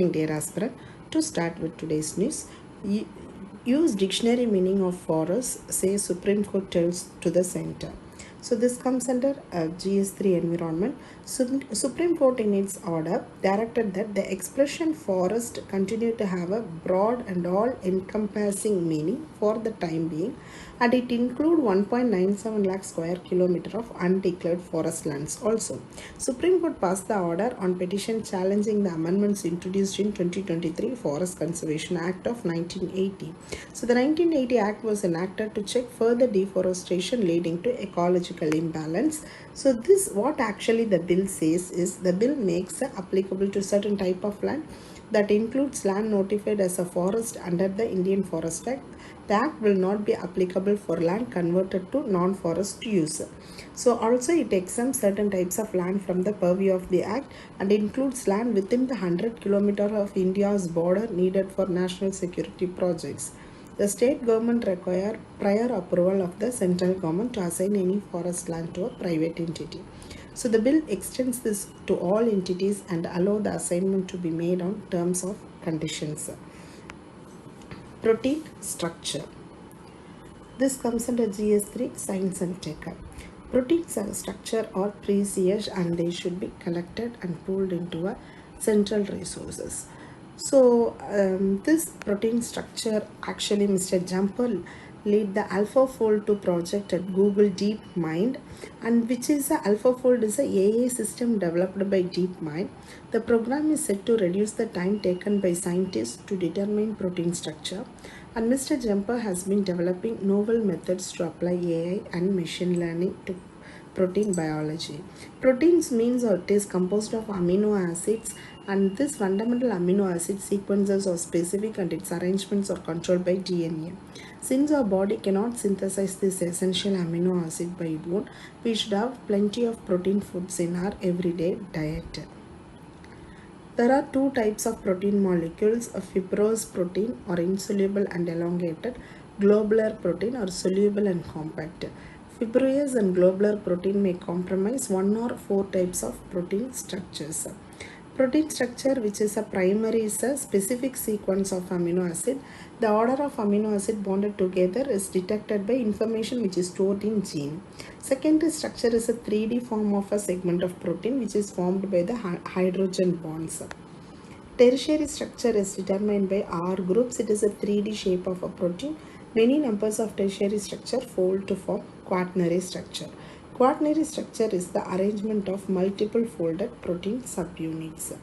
evening, dear aspirant. To start with today's news, use dictionary meaning of forest, say Supreme Court tells to the center. So this comes under GS3 environment. Supreme Court in its order directed that the expression forest continue to have a broad and all encompassing meaning for the time being, and it include 1.97 lakh square kilometer of undeclared forest lands also. Supreme Court passed the order on petition challenging the amendments introduced in 2023 Forest Conservation Act of 1980. So the 1980 Act was enacted to check further deforestation leading to ecological imbalance. So this what actually the bill says is the bill makes applicable to certain type of land that includes land notified as a forest under the Indian Forest Act. The act will not be applicable for land converted to non-forest use. So also it exempts certain types of land from the purview of the act and includes land within the 100 km of India's border needed for national security projects. The state government require prior approval of the central government to assign any forest land to a private entity. So the bill extends this to all entities and allow the assignment to be made on terms of conditions. Protein structure. This comes under GS3 Science and Tech. Proteins are structure or precious and they should be collected and pooled into a central resources. So this protein structure actually Mr. Jumper lead the AlphaFold 2 project at Google DeepMind, and which is a AlphaFold is a AI system developed by DeepMind. The program is set to reduce the time taken by scientists to determine protein structure, and Mr. Jumper has been developing novel methods to apply AI and machine learning to protein biology. Proteins means it is composed of amino acids, and this fundamental amino acid sequences are specific and its arrangements are controlled by DNA. Since our body cannot synthesize this essential amino acid by its own, we should have plenty of protein foods in our everyday diet. There are two types of protein molecules, a fibrous protein or insoluble and elongated, globular protein or soluble and compact. Fibrous and globular protein may comprise one or four types of protein structures. Protein structure, which is a primary, is a specific sequence of amino acid. The order of amino acid bonded together is detected by information which is stored in gene. Secondary structure is a 3D form of a segment of protein which is formed by the hydrogen bonds. Tertiary structure is determined by R groups. It is a 3D shape of a protein. Many numbers of tertiary structure fold to form quaternary structure. Quaternary structure is the arrangement of multiple folded protein subunits.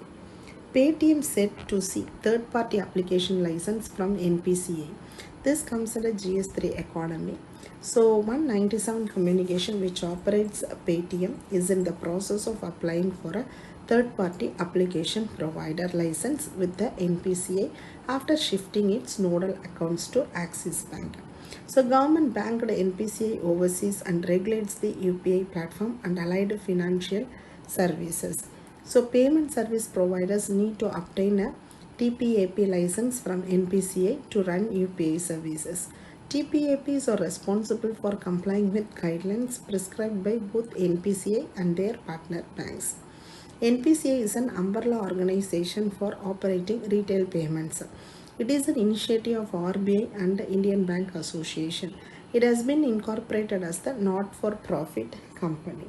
Paytm set to seek third-party application license from NPCA. This comes under GS3 Academy. So 197 Communication, which operates Paytm, is in the process of applying for a third-party application provider license with the NPCA after shifting its nodal accounts to Axis Bank. So government banked NPCA oversees and regulates the UPI platform and allied financial services. So payment service providers need to obtain a TPAP license from NPCA to run UPI services. TPAPs are responsible for complying with guidelines prescribed by both NPCA and their partner banks. NPCA is an umbrella organization for operating retail payments. It is an initiative of RBI and the Indian Bank Association. It has been incorporated as the not-for-profit company.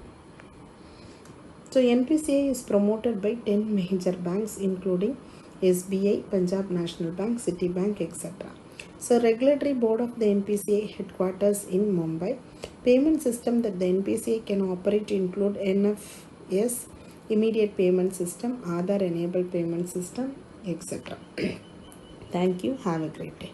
So NPCA is promoted by 10 major banks including SBI, Punjab National Bank, Citibank, etc. So regulatory board of the NPCA headquarters in Mumbai. Payment system that the NPCA can operate include NFS, immediate payment system, Aadhaar enabled payment system, etc. Thank you. Have a great day.